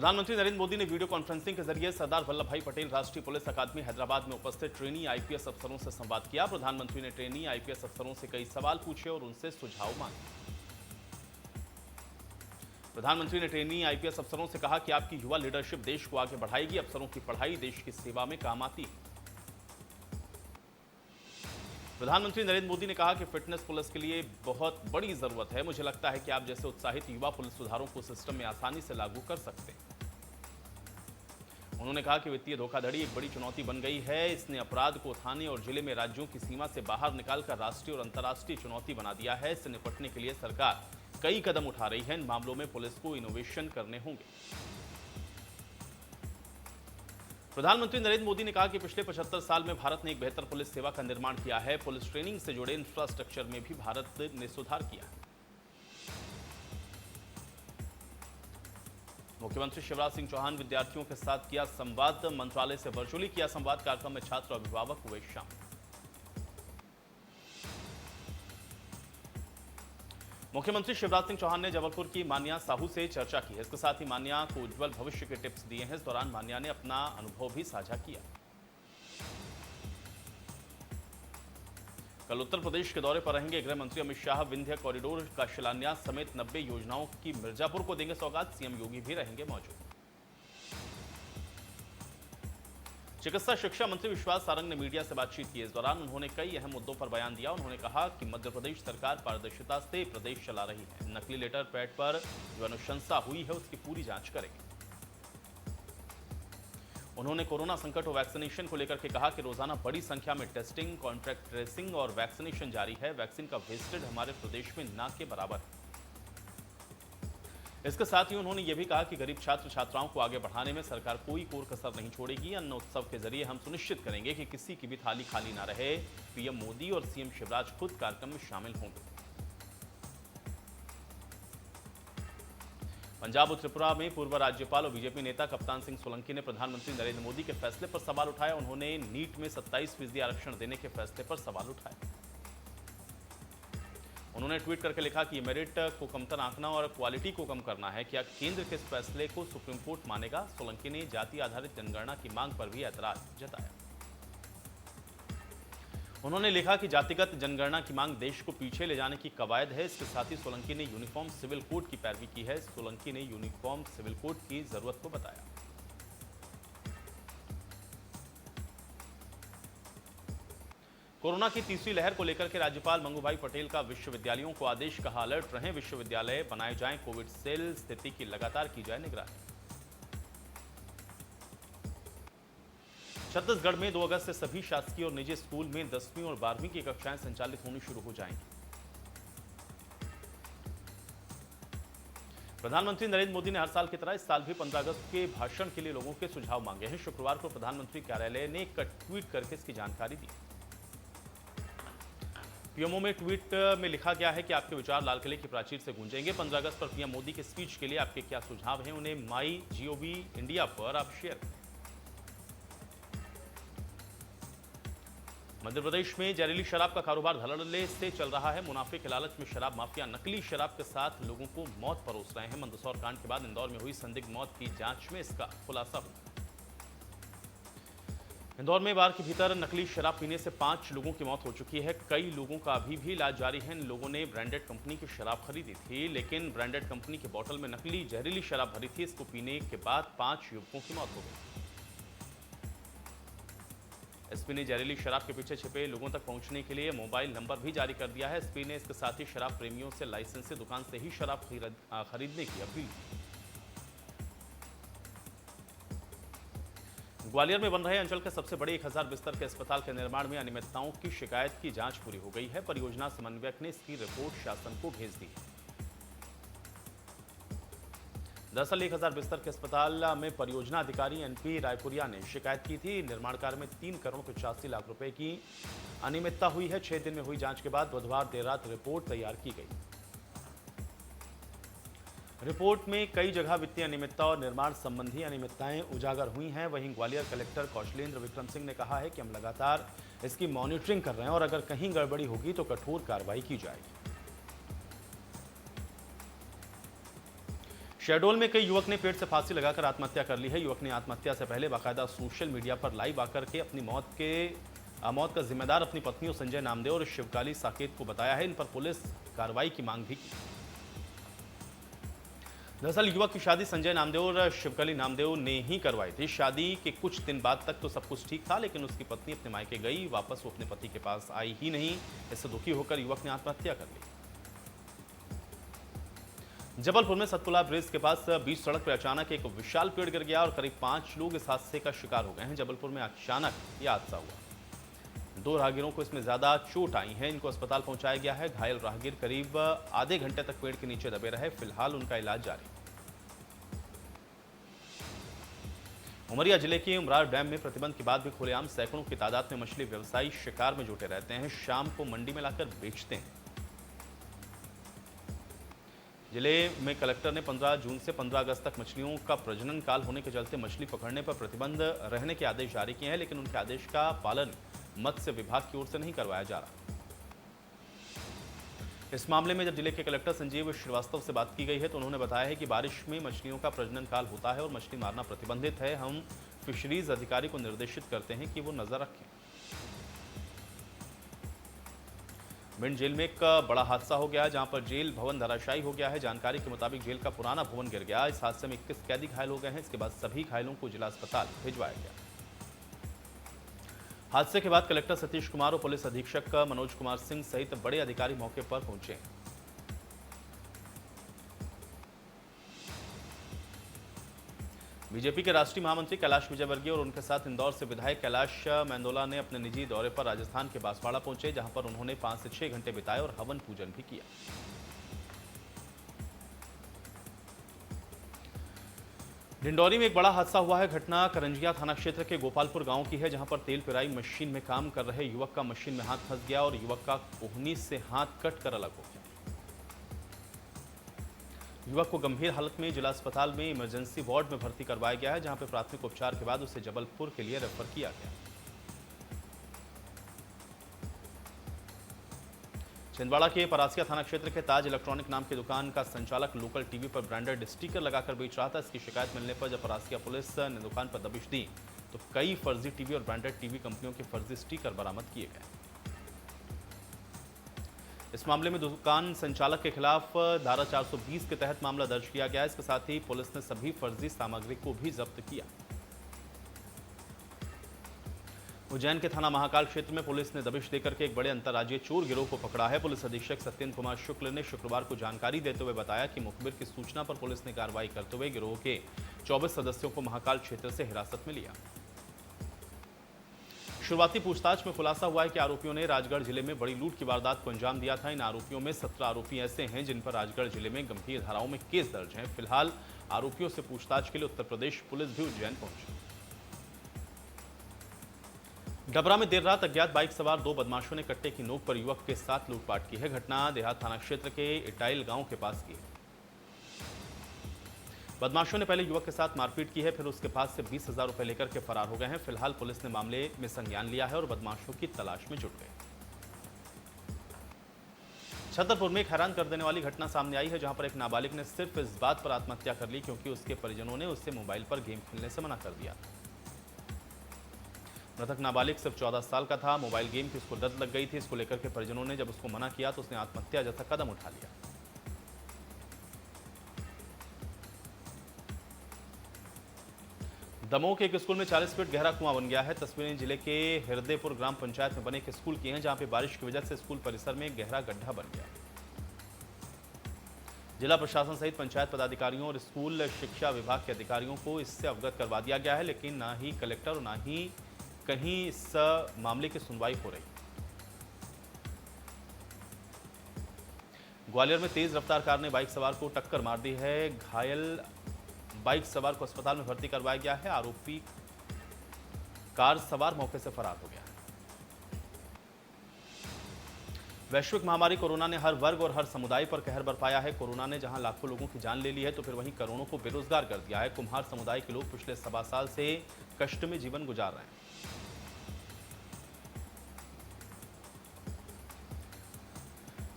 प्रधानमंत्री नरेंद्र मोदी ने video conferencing के जरिए सरदार वल्लभ भाई पटेल राष्ट्रीय पुलिस अकादमी हैदराबाद में उपस्थित ट्रेनी आईपीएस अफसरों से संवाद किया। प्रधानमंत्री ने ट्रेनी आईपीएस अफसरों से कई सवाल पूछे और उनसे सुझाव मांगे। प्रधानमंत्री ने ट्रेनी आईपीएस अफसरों से कहा कि आपकी युवा लीडरशिप देश को आगे बढ़ाएगी। अफसरों की पढ़ाई देश की सेवा में काम आती है। प्रधानमंत्री नरेंद्र मोदी ने कहा कि फिटनेस पुलिस के लिए बहुत बड़ी जरूरत है। मुझे लगता है कि आप जैसे उत्साहित युवा पुलिस सुधारों को सिस्टम में आसानी से लागू कर सकते हैं। उन्होंने कहा कि वित्तीय धोखाधड़ी एक बड़ी चुनौती बन गई है। इसने अपराध को थाने और जिले में राज्यों की सीमा से बाहर निकालकर राष्ट्रीय और अंतर्राष्ट्रीय चुनौती बना दिया है। इससे निपटने के लिए सरकार कई कदम उठा रही है। इन मामलों में पुलिस को इनोवेशन करने होंगे। प्रधानमंत्री नरेंद्र मोदी ने कहा कि पिछले 75 साल में भारत ने एक बेहतर पुलिस सेवा का निर्माण किया है। पुलिस ट्रेनिंग से जुड़े इंफ्रास्ट्रक्चर में भी भारत ने सुधार किया है। मुख्यमंत्री शिवराज सिंह चौहान विद्यार्थियों के साथ किया संवाद। मंत्रालय से वर्चुअली किया संवाद। कार्यक्रम में छात्र और अभिभावक हुए शामिल। मुख्यमंत्री शिवराज सिंह चौहान ने जबलपुर की मान्या साहू से चर्चा की है। इसके साथ ही मान्या को उज्जवल भविष्य के टिप्स दिए हैं। इस दौरान मान्या ने अपना अनुभव भी साझा किया। कल उत्तर प्रदेश के दौरे पर रहेंगे गृह मंत्री अमित शाह। विंध्य कॉरिडोर का शिलान्यास समेत 90 योजनाओं की मिर्जापुर को देंगे सौगात। सीएम योगी भी रहेंगे मौजूद। चिकित्सा शिक्षा मंत्री विश्वास सारंग ने मीडिया से बातचीत की। इस दौरान उन्होंने कई अहम मुद्दों पर बयान दिया। उन्होंने कहा कि मध्य प्रदेश सरकार पारदर्शिता से प्रदेश चला रही है। नकली लेटर पैड पर जो अनुशंसा हुई है उसकी पूरी जांच करेगी। उन्होंने कोरोना संकट और वैक्सीनेशन को लेकर के कहा कि रोजाना बड़ी संख्या में टेस्टिंग, कॉन्ट्रैक्ट ट्रेसिंग और वैक्सीनेशन जारी है। वैक्सीन का वेस्टेज हमारे प्रदेश में ना के बराबर है। इसके साथ ही उन्होंने यह भी कहा कि गरीब छात्र छात्राओं को आगे बढ़ाने में सरकार कोई कोर कसर नहीं छोड़ेगी। अन्न उत्सव के जरिए हम सुनिश्चित करेंगे कि किसी की भी थाली खाली ना रहे। पीएम मोदी और सीएम शिवराज खुद कार्यक्रम में शामिल होंगे। पंजाब और त्रिपुरा में पूर्व राज्यपाल और बीजेपी नेता कप्तान सिंह सोलंकी ने प्रधानमंत्री नरेंद्र मोदी के फैसले पर सवाल उठाया। उन्होंने नीट में 27% आरक्षण देने के फैसले पर सवाल उठाए। उन्होंने ट्वीट करके लिखा कि मेरिट को कमतर आंकना और क्वालिटी को कम करना है। क्या केंद्र के इस फैसले को सुप्रीम कोर्ट मानेगा? सोलंकी ने जाति आधारित जनगणना की मांग पर भी ऐतराज जताया। उन्होंने लिखा कि जातिगत जनगणना की मांग देश को पीछे ले जाने की कवायद है। इसके साथ ही सोलंकी ने यूनिफॉर्म सिविल कोड की पैरवी की है। सोलंकी ने यूनिफॉर्म सिविल कोड की जरूरत को बताया। कोरोना की तीसरी लहर को लेकर के राज्यपाल मंगूभाई पटेल का विश्वविद्यालयों को आदेश। कहा, अलर्ट रहें, विश्वविद्यालय बनाए जाएं, कोविड सेल, स्थिति की लगातार की जाए निगरानी। छत्तीसगढ़ में 2 अगस्त से सभी शासकीय और निजी स्कूल में 10वीं और 12वीं की कक्षाएं संचालित होनी शुरू हो जाएंगी। प्रधानमंत्री नरेंद्र मोदी ने हर साल की तरह इस साल भी 15 अगस्त के भाषण के लिए लोगों के सुझाव मांगे हैं। शुक्रवार को प्रधानमंत्री कार्यालय ने एक ट्वीट करके इसकी जानकारी दी। पीएमओ में ट्वीट में लिखा गया है कि आपके विचार लाल किले की प्राचीर से गूंजेंगे। 15 अगस्त पर पीएम मोदी के स्पीच के लिए आपके क्या सुझाव हैं, उन्हें MyGov इंडिया पर आप शेयर करें। मध्य प्रदेश में जहरीली शराब का कारोबार धड़ल्ले से चल रहा है। मुनाफे के लालच में शराब माफिया नकली शराब के साथ लोगों को मौत परोस रहे हैं। मंदसौर कांड के बाद इंदौर में हुई संदिग्ध मौत की जांच में इसका खुलासा हुआ। इंदौर में बार के भीतर नकली शराब पीने से 5 लोगों की मौत हो चुकी है। कई लोगों का अभी भी इलाज जारी है। इन लोगों ने ब्रांडेड कंपनी की शराब खरीदी थी, लेकिन ब्रांडेड कंपनी के बोतल में नकली जहरीली शराब भरी थी। इसको पीने के बाद 5 युवकों की मौत हो गई। एसपी ने जहरीली शराब के पीछे छिपे लोगों तक पहुंचने के लिए मोबाइल नंबर भी जारी कर दिया है। एसपी ने इसके साथ ही शराब प्रेमियों से लाइसेंसी दुकान से ही शराब खरीदने की अपील की। ग्वालियर में बन रहे अंचल के सबसे बड़े 1000 बिस्तर के अस्पताल के निर्माण में अनियमितताओं की शिकायत की जांच पूरी हो गई है। परियोजना समन्वयक ने इसकी रिपोर्ट शासन को भेज दी है। दरअसल 1000 बिस्तर के अस्पताल में परियोजना अधिकारी एनपी रायपुरिया ने शिकायत की थी। निर्माण कार्य में 3 करोड़ 85 लाख रुपए की अनियमितता हुई है। 6 दिन में हुई जांच के बाद बुधवार देर रात रिपोर्ट तैयार की गई। रिपोर्ट में कई जगह वित्तीय अनियमितता और निर्माण संबंधी अनियमितताएं उजागर हुई हैं। वहीं ग्वालियर कलेक्टर कौशलेंद्र विक्रम सिंह ने कहा है कि हम लगातार इसकी मॉनिटरिंग कर रहे हैं और अगर कहीं गड़बड़ी होगी तो कठोर कार्रवाई की जाएगी। शहडोल में कई युवक ने पेट से फांसी लगाकर आत्महत्या कर ली है। युवक ने आत्महत्या से पहले बाकायदा सोशल मीडिया पर लाइव आकर के अपनी मौत का जिम्मेदार अपनी पत्नियों संजय नामदेव और शिवकाली साकेत को बताया है। इन पर पुलिस कार्रवाई की मांग भी की। दरअसल युवक की शादी संजय नामदेव और शिवकाली नामदेव ने ही करवाई थी। शादी के कुछ दिन बाद तक तो सब कुछ ठीक था, लेकिन उसकी पत्नी अपने मायके गई, वापस वो अपने पति के पास आई ही नहीं। इससे दुखी होकर युवक ने आत्महत्या कर ली। जबलपुर में सतपुला ब्रिज के पास बीच सड़क पर अचानक एक विशाल पेड़ गिर गया और करीब 5 लोग इस हादसे का शिकार हो गए हैं। जबलपुर में अचानक यह हादसा हुआ। 2 राहगीरों को इसमें ज्यादा चोट आई है। इनको अस्पताल पहुंचाया गया है। घायल राहगीर करीब आधे घंटे तक पेड़ के नीचे दबे रहे। फिलहाल उनका इलाज जारी। उमरिया जिले के उमरार डैम में प्रतिबंध के बाद भी खुलेआम सैकड़ों की तादाद में मछली व्यवसायी शिकार में जुटे रहते हैं। शाम को मंडी में लाकर बेचते हैं। जिले में कलेक्टर ने 15 जून से 15 अगस्त तक मछलियों का प्रजनन काल होने के चलते मछली पकड़ने पर प्रतिबंध रहने के आदेश जारी किए हैं, लेकिन उनके आदेश का पालन मत्स्य विभाग की ओर से नहीं करवाया जा रहा। इस मामले में जब जिले के कलेक्टर संजीव श्रीवास्तव से बात की गई है तो उन्होंने बताया है कि बारिश में मछलियों का प्रजनन काल होता है और मछली मारना प्रतिबंधित है। हम फिशरीज अधिकारी को निर्देशित करते हैं कि वो नजर रखें। भिंड जेल में एक बड़ा हादसा हो गया है, जहां पर जेल भवन धराशायी हो गया है। जानकारी के मुताबिक जेल का पुराना भवन गिर गया। इस हादसे में 21 कैदी घायल हो गए हैं। इसके बाद सभी घायलों को जिला अस्पताल भिजवाया गया। हादसे के बाद कलेक्टर सतीश कुमार और पुलिस अधीक्षक मनोज कुमार सिंह सहित बड़े अधिकारी मौके पर पहुंचे। बीजेपी के राष्ट्रीय महामंत्री कैलाश विजयवर्गीय और उनके साथ इंदौर से विधायक कैलाश मेंदोला ने अपने निजी दौरे पर राजस्थान के बांसवाड़ा पहुंचे, जहां पर उन्होंने 5 से 6 घंटे बिताए और हवन पूजन भी किया। डिंडौरी में एक बड़ा हादसा हुआ है। घटना करंजिया थाना क्षेत्र के गोपालपुर गांव की है, जहां पर तेल पिराई मशीन में काम कर रहे युवक का मशीन में हाथ फंस गया और युवक का कोहनी से हाथ कटकर अलग हो गया। युवक को गंभीर हालत में जिला अस्पताल में इमरजेंसी वार्ड में भर्ती करवाया गया है, जहां पर प्राथमिक उपचार के बाद उसे जबलपुर के लिए रेफर किया गया। छिंदवाड़ा के परासिया थाना क्षेत्र के ताज इलेक्ट्रॉनिक नाम की दुकान का संचालक लोकल टीवी पर ब्रांडेड स्टिकर लगाकर बेच रहा था। इसकी शिकायत मिलने पर जब परासिया पुलिस ने दुकान पर दबिश दी तो कई फर्जी टीवी और ब्रांडेड टीवी कंपनियों के फर्जी स्टिकर बरामद किए गए। इस मामले में दुकान संचालक के खिलाफ धारा 420 के तहत मामला दर्ज किया गया है। इसके साथ ही पुलिस ने सभी फर्जी सामग्री को भी जब्त किया। उज्जैन के थाना महाकाल क्षेत्र में पुलिस ने दबिश देकर के एक बड़े अंतर्राज्यीय चोर गिरोह को पकड़ा है। पुलिस अधीक्षक सत्येंद्र कुमार शुक्ल ने शुक्रवार को जानकारी देते हुए बताया कि मुखबिर की सूचना पर पुलिस ने कार्रवाई करते हुए गिरोह के 24 सदस्यों को महाकाल क्षेत्र से हिरासत में लिया। शुरुआती पूछताछ में खुलासा हुआ है कि आरोपियों ने राजगढ़ जिले में बड़ी लूट की वारदात को अंजाम दिया था। इन आरोपियों में 17 आरोपी ऐसे हैं जिन पर राजगढ़ जिले में गंभीर धाराओं में केस दर्ज हैं। फिलहाल आरोपियों से पूछताछ के लिए उत्तर प्रदेश पुलिस भी उज्जैन पहुंची। डबरा में देर रात अज्ञात बाइक सवार 2 बदमाशों ने कट्टे की नोक पर युवक के साथ लूटपाट की है। घटना देहात थाना क्षेत्र के इटाइल गांव के पास की है। बदमाशों ने पहले युवक के साथ मारपीट की है, फिर उसके पास से 20,000 रुपए लेकर के फरार हो गए हैं। फिलहाल पुलिस ने मामले में संज्ञान लिया है और बदमाशों की तलाश में जुट गए। छतरपुर में एक हैरान कर देने वाली घटना सामने आई है, जहां पर एक नाबालिग ने सिर्फ इस बात पर आत्महत्या कर ली क्योंकि उसके परिजनों ने उससे मोबाइल पर गेम खेलने से मना कर दिया। मृतक नाबालिग सिर्फ 14 साल का था। मोबाइल गेम की उसको लत लग गई थी। इसको लेकर के परिजनों ने जब उसको मना किया तो उसने आत्महत्या जैसा कदम उठा लिया। दमोह के एक स्कूल में 40 फीट गहरा कुआं बन गया है। तस्वीरें जिले के हृदयपुर ग्राम पंचायत में बने एक स्कूल की हैं, जहां पे बारिश की वजह से स्कूल परिसर में गहरा गड्ढा बन गया। जिला प्रशासन सहित पंचायत पदाधिकारियों और स्कूल शिक्षा विभाग के अधिकारियों को इससे अवगत करवा दिया गया है, लेकिन ना ही कलेक्टर और ना ही कहीं इस मामले की सुनवाई हो रही। ग्वालियर में तेज रफ्तार कार ने बाइक सवार को टक्कर मार दी है। घायल बाइक सवार को अस्पताल में भर्ती करवाया गया है। आरोपी कार सवार मौके से फरार हो गया है। वैश्विक महामारी कोरोना ने हर वर्ग और हर समुदाय पर कहर बरपाया है। कोरोना ने जहां लाखों लोगों की जान ले ली है तो फिर वहीं करोड़ों को बेरोजगार कर दिया है। कुम्हार समुदाय के लोग पिछले 1.25 साल से कष्ट में जीवन गुजार रहे हैं।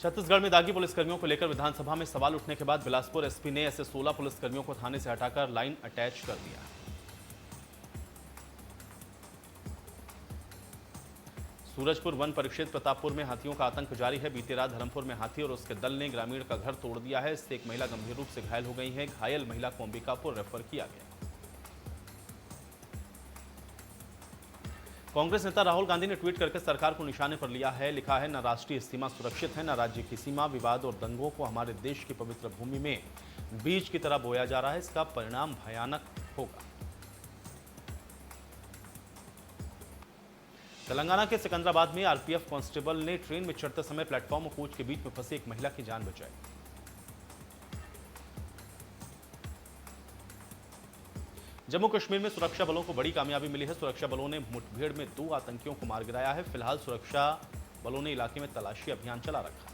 छत्तीसगढ़ में दागी पुलिसकर्मियों को लेकर विधानसभा में सवाल उठने के बाद बिलासपुर एसपी ने ऐसे 16 पुलिसकर्मियों को थाने से हटाकर लाइन अटैच कर दिया। सूरजपुर वन परिक्षेत्र प्रतापपुर में हाथियों का आतंक जारी है। बीती रात धर्मपुर में हाथी और उसके दल ने ग्रामीण का घर तोड़ दिया है। इससे एक महिला गंभीर रूप से घायल हो गई है। घायल महिला को अंबिकापुर रेफर किया गया। कांग्रेस नेता राहुल गांधी ने ट्वीट करके सरकार को निशाने पर लिया है। लिखा है, न राष्ट्रीय सीमा सुरक्षित है, न राज्य की सीमा। विवाद और दंगों को हमारे देश की पवित्र भूमि में बीज की तरह बोया जा रहा है। इसका परिणाम भयानक होगा। तेलंगाना के सिकंदराबाद में आरपीएफ कांस्टेबल ने ट्रेन में चढ़ते समय प्लेटफॉर्म और कोच के बीच में फंसी एक महिला की जान बचाई। जम्मू कश्मीर में सुरक्षा बलों को बड़ी कामयाबी मिली है। सुरक्षा बलों ने मुठभेड़ में 2 आतंकियों को मार गिराया है। फिलहाल सुरक्षा बलों ने इलाके में तलाशी अभियान चला रखा।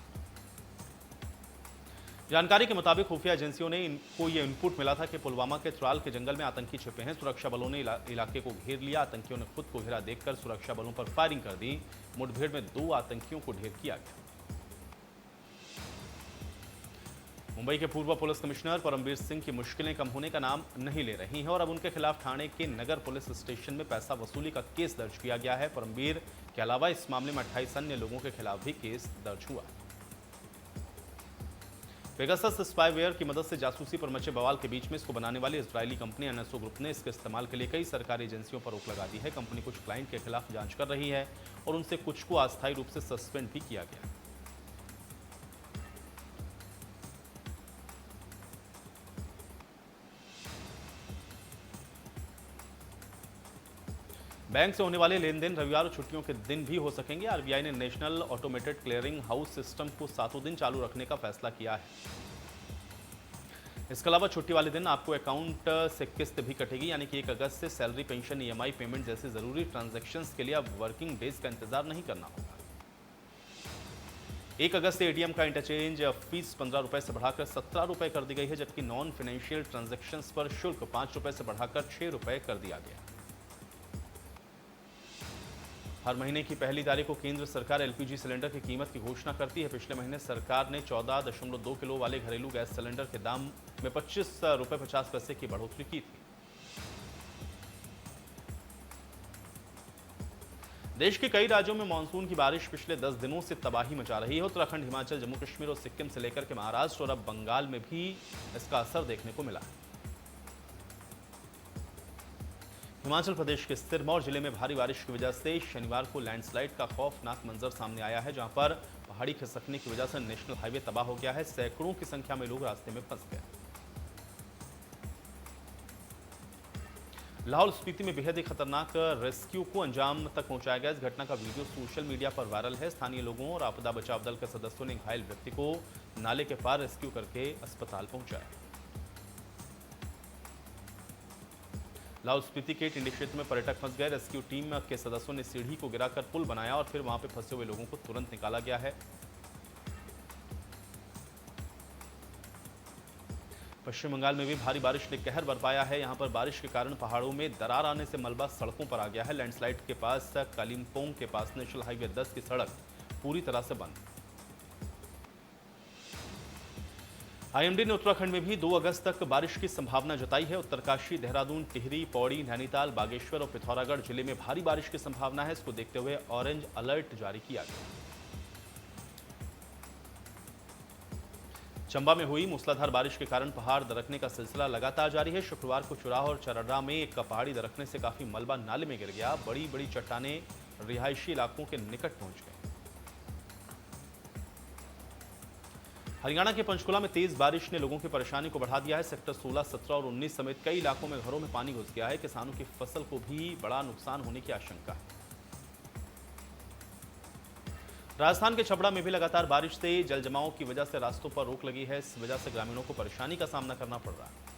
जानकारी के मुताबिक खुफिया एजेंसियों ने इनको ये इनपुट मिला था कि पुलवामा के त्राल के जंगल में आतंकी छिपे हैं। सुरक्षा बलों ने इलाके को घेर लिया। आतंकियों ने खुद को घेरा देखकर सुरक्षा बलों पर फायरिंग कर दी। मुठभेड़ में 2 आतंकियों को ढेर किया गया। मुंबई के पूर्व पुलिस कमिश्नर परमबीर सिंह की मुश्किलें कम होने का नाम नहीं ले रही हैं और अब उनके खिलाफ ठाणे के नगर पुलिस स्टेशन में पैसा वसूली का केस दर्ज किया गया है। परमबीर के अलावा इस मामले में 28 अन्य लोगों के खिलाफ भी केस दर्ज हुआ। पेगासस स्पाईवेयर की मदद से जासूसी पर मचे बवाल के बीच में इसको बनाने वाली इजरायली कंपनी एनएसओ ग्रुप ने इसके इस्तेमाल के लिए कई सरकारी एजेंसियों पर रोक लगा दी है। कंपनी कुछ क्लाइंट के खिलाफ जांच कर रही है और उनसे कुछ को अस्थायी रूप से सस्पेंड भी किया गया। बैंक से होने वाले लेन देन रविवार और छुट्टियों के दिन भी हो सकेंगे। आरबीआई ने national automated clearing house system को 7 दिन चालू रखने का फैसला किया है। इसके अलावा छुट्टी वाले दिन आपको अकाउंट से किस्त भी कटेगी, यानी कि 1 अगस्त से सैलरी, पेंशन, ईएमआई पेमेंट जैसे जरूरी ट्रांजैक्शंस के लिए अब वर्किंग डेज का इंतजार नहीं करना होगा। 1 अगस्त से एटीएम का इंटरचेंज फीस 15 रुपए से बढ़ाकर 17 रुपए कर दी गई है, जबकि नॉन फाइनेंशियल ट्रांजैक्शंस पर शुल्क 5 रुपए से बढ़ाकर 6 रुपए कर दिया गया। हर महीने की पहली तारीख को केंद्र सरकार एलपीजी सिलेंडर की कीमत की घोषणा करती है। पिछले महीने सरकार ने 14.2 किलो वाले घरेलू गैस सिलेंडर के दाम में 25 रुपए 50 पैसे की बढ़ोतरी की थी। देश के कई राज्यों में मानसून की बारिश पिछले 10 दिनों से तबाही मचा रही है। उत्तराखंड, हिमाचल, जम्मू कश्मीर और सिक्किम से लेकर के महाराष्ट्र और अब बंगाल में भी इसका असर देखने को मिला है। हिमाचल प्रदेश के सिरमौर जिले में भारी बारिश की वजह से शनिवार को लैंडस्लाइड का खौफनाक मंजर सामने आया है, जहां पर पहाड़ी खिसकने की वजह से नेशनल हाईवे तबाह हो गया है। सैकड़ों की संख्या में लोग रास्ते में फंस गए। लाहौल स्पीति में बेहद ही खतरनाक रेस्क्यू को अंजाम तक पहुंचाया गया। इस घटना का वीडियो सोशल मीडिया पर वायरल है। स्थानीय लोगों और आपदा बचाव दल के सदस्यों ने घायल व्यक्ति को नाले के पार रेस्क्यू करके अस्पताल पहुंचाया। लाहौल स्पीति के टिंडी क्षेत्र में पर्यटक फंस गए। रेस्क्यू टीम के सदस्यों ने सीढ़ी को गिराकर पुल बनाया और फिर वहां पर फंसे हुए लोगों को तुरंत निकाला गया है। पश्चिम बंगाल में भी भारी बारिश ने कहर बरपाया है। यहां पर बारिश के कारण पहाड़ों में दरार आने से मलबा सड़कों पर आ गया है। लैंडस्लाइड के पास कालिम्पोंग के पास नेशनल हाईवे 10 की सड़क पूरी तरह से बंद। आईएमडी ने उत्तराखंड में भी 2 अगस्त तक बारिश की संभावना जताई है। उत्तरकाशी, देहरादून, टिहरी, पौड़ी, नैनीताल, बागेश्वर और पिथौरागढ़ जिले में भारी बारिश की संभावना है। इसको देखते हुए ऑरेंज अलर्ट जारी किया गया। चंबा में हुई मूसलाधार बारिश के कारण पहाड़ दरकने का सिलसिला लगातार जारी है। शुक्रवार को चुराह और चरर्रा में एक पहाड़ी दरकने से काफी मलबा नाले में गिर गया। बड़ी बड़ी चट्टानें रिहायशी इलाकों के निकट पहुंच गई। हरियाणा के पंचकुला में तेज बारिश ने लोगों की परेशानी को बढ़ा दिया है। सेक्टर 16, 17 और 19 समेत कई इलाकों में घरों में पानी घुस गया है। किसानों की फसल को भी बड़ा नुकसान होने की आशंका है। राजस्थान के छपड़ा में भी लगातार बारिश से जल जमाव की वजह से रास्तों पर रोक लगी है। इस वजह से ग्रामीणों को परेशानी का सामना करना पड़ रहा है।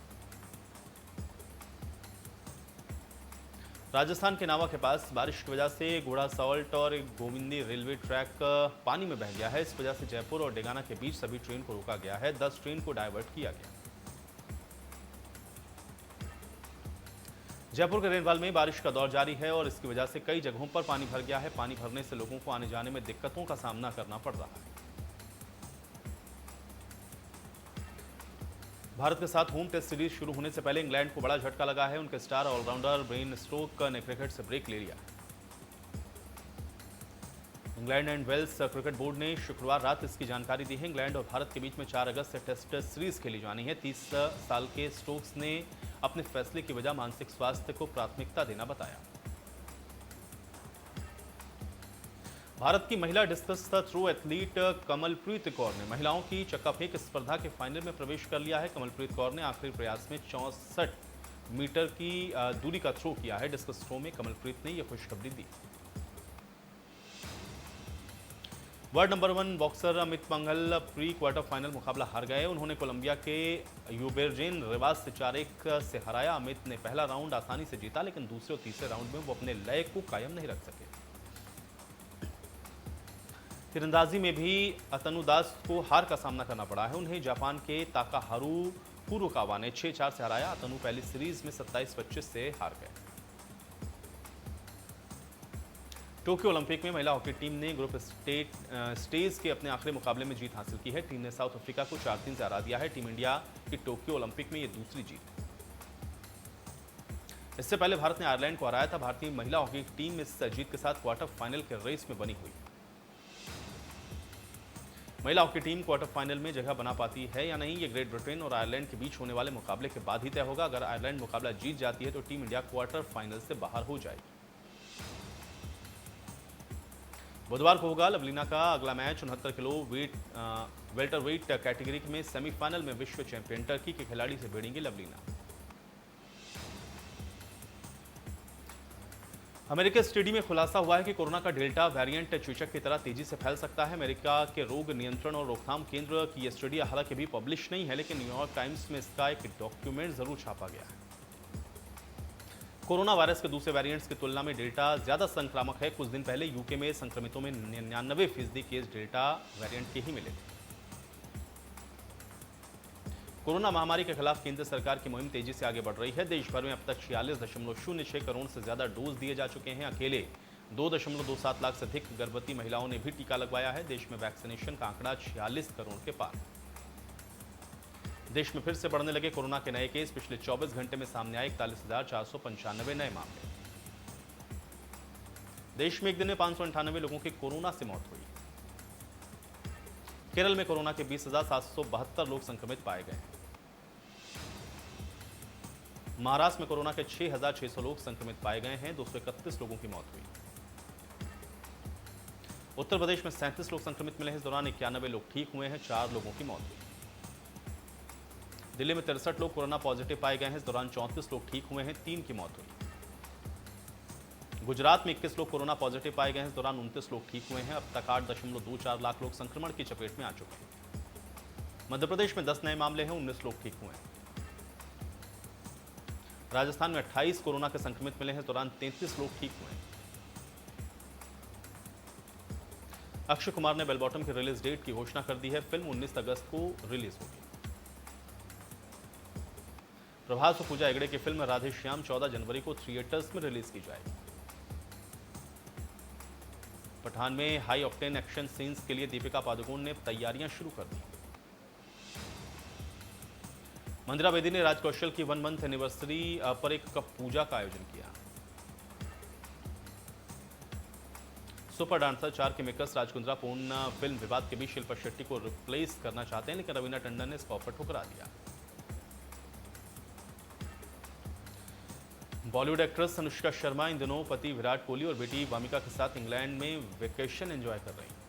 राजस्थान के नावा के पास बारिश की वजह से घोड़ा सॉल्ट और गोविंदी रेलवे ट्रैक पानी में बह गया है। इस वजह से जयपुर और डेगाना के बीच सभी ट्रेन को रोका गया है। 10 ट्रेन को डायवर्ट किया गया। जयपुर के रेलवाल में बारिश का दौर जारी है और इसकी वजह से कई जगहों पर पानी भर गया है। पानी भरने से लोगों को आने जाने में दिक्कतों का सामना करना पड़ रहा है। भारत के साथ होम टेस्ट सीरीज शुरू होने से पहले इंग्लैंड को बड़ा झटका लगा है। उनके स्टार ऑलराउंडर ब्रेन स्टोक ने क्रिकेट से ब्रेक ले लिया। England and Wales cricket board ने शुक्रवार रात इसकी जानकारी दी है। इंग्लैंड और भारत के बीच में 4 अगस्त से टेस्ट सीरीज खेली जानी है। 30 साल के स्टोक्स ने अपने फैसले की वजह मानसिक स्वास्थ्य को प्राथमिकता देना बताया। भारत की महिला discus throw athlete Kamalpreet Kaur ने महिलाओं की चक्का फेंक स्पर्धा के फाइनल में प्रवेश कर लिया है। कमलप्रीत कौर ने आखिरी प्रयास में 64 मीटर की दूरी का थ्रो किया है। डिस्कस थ्रो में कमलप्रीत ने यह खुशखबरी दी। World number 1 boxer Amit Panghal pre quarter final मुकाबला हार गए। उन्होंने कोलंबिया के यूबेर्जेन रिवास से 4-1 से हराया। अमित ने पहला राउंड आसानी से जीता, लेकिन दूसरे और तीसरे राउंड में वो अपने लय को कायम नहीं रख सके। तीरंदाजी में भी अतनु दास को हार का सामना करना पड़ा है। उन्हें जापान के ताकाहारू फुरुकावा ने 6-4 से हराया। अतनु पहली सीरीज में 27-25 से हार गए। टोक्यो ओलंपिक में महिला हॉकी टीम ने ग्रुप स्टेज के अपने आखिरी मुकाबले में जीत हासिल की है। टीम ने साउथ अफ्रीका को 4-3 से हरा दिया है। टीम इंडिया की टोक्यो ओलंपिक में यह दूसरी जीत। इससे पहले भारत ने आयरलैंड को हराया था। भारतीय महिला हॉकी टीम इस जीत के साथ क्वार्टर फाइनल के रेस में बनी हुई। महिला हॉकी टीम क्वार्टर फाइनल में जगह बना पाती है या नहीं, ये ग्रेट ब्रिटेन और आयरलैंड के बीच होने वाले मुकाबले के बाद ही तय होगा। अगर आयरलैंड मुकाबला जीत जाती है तो टीम इंडिया क्वार्टर फाइनल से बाहर हो जाएगी। बुधवार को होगा लवलीना का अगला मैच। 69 किलो वेल्टरवेट कैटेगरी में सेमीफाइनल में विश्व चैंपियन टर्की के खिलाड़ी से भिड़ेंगी लवलीना। अमेरिका स्टडी में खुलासा हुआ है कि कोरोना का डेल्टा वेरिएंट चूचक की तरह तेजी से फैल सकता है। अमेरिका के रोग नियंत्रण और रोकथाम केंद्र की यह स्टडी हालांकि अभी पब्लिश नहीं है, लेकिन न्यूयॉर्क टाइम्स में इसका एक डॉक्यूमेंट जरूर छापा गया है। कोरोना वायरस के दूसरे वेरिएंट्स की तुलना में डेल्टा ज्यादा संक्रामक है। कुछ दिन पहले यूके में संक्रमितों में 99% केस डेल्टा वेरिएंट के ही मिले थे। कोरोना महामारी के खिलाफ केंद्र सरकार की मुहिम तेजी से आगे बढ़ रही है। देश भर में अब तक 46.06 करोड़ से ज्यादा डोज दिए जा चुके हैं। अकेले 2.27 लाख से अधिक गर्भवती महिलाओं ने भी टीका लगवाया है। देश में वैक्सीनेशन का आंकड़ा 46 करोड़ के पार। देश में फिर से बढ़ने लगे कोरोना के नए केस। पिछले 24 घंटे में सामने आए 41,495 नए मामले। देश में एक दिन में 598 लोगों की कोरोना से मौत हुई। केरल में कोरोना के 20,772 लोग संक्रमित पाए गए। महाराष्ट्र में कोरोना के 6,600 लोग संक्रमित पाए गए हैं। 231 लोगों की मौत हुई। उत्तर प्रदेश में 37 लोग संक्रमित मिले हैं। इस दौरान 91 लोग ठीक हुए हैं। 4 लोगों की मौत हुई। दिल्ली में 63 लोग कोरोना पॉजिटिव पाए गए हैं। इस दौरान 34 लोग ठीक हुए हैं। 3 की मौत हुई। गुजरात में 21 लोग कोरोना पॉजिटिव पाए गए हैं। इस दौरान 29 लोग ठीक हुए हैं। अब तक 8.24 लाख लोग संक्रमण की चपेट में आ चुके हैं। मध्य प्रदेश में 10 नए मामले हैं। 19 लोग ठीक हुए हैं। राजस्थान में 28 कोरोना के संक्रमित मिले हैं। इस दौरान 33 लोग ठीक हुए हैं। अक्षय कुमार ने बेल बॉटम की रिलीज डेट की घोषणा कर दी है। फिल्म 19 अगस्त को रिलीज होगी। प्रभास और पूजा हेगड़े की फिल्म राधे श्याम 14 जनवरी को थिएटर्स में रिलीज की जाएगी। पठान में हाई ऑक्टेन एक्शन सीन्स के लिए दीपिका पादुकोण ने तैयारियां शुरू कर दी। मंदिरा बेदी ने राज कौशल की 1 मंथ एनिवर्सरी पर एक कप पूजा का आयोजन किया। सुपर डांसर 4 के मेकर्स राज कुंद्रा पूर्ण फिल्म विवाद के बीच शिल्पा शेट्टी को रिप्लेस करना चाहते हैं, लेकिन रवीना टंडन ने इसका ऑफर ठुकरा दिया। बॉलीवुड एक्ट्रेस अनुष्का शर्मा इन दिनों पति विराट कोहली और बेटी वामिका के साथ इंग्लैंड में वेकेशन एंजॉय कर रही हैं।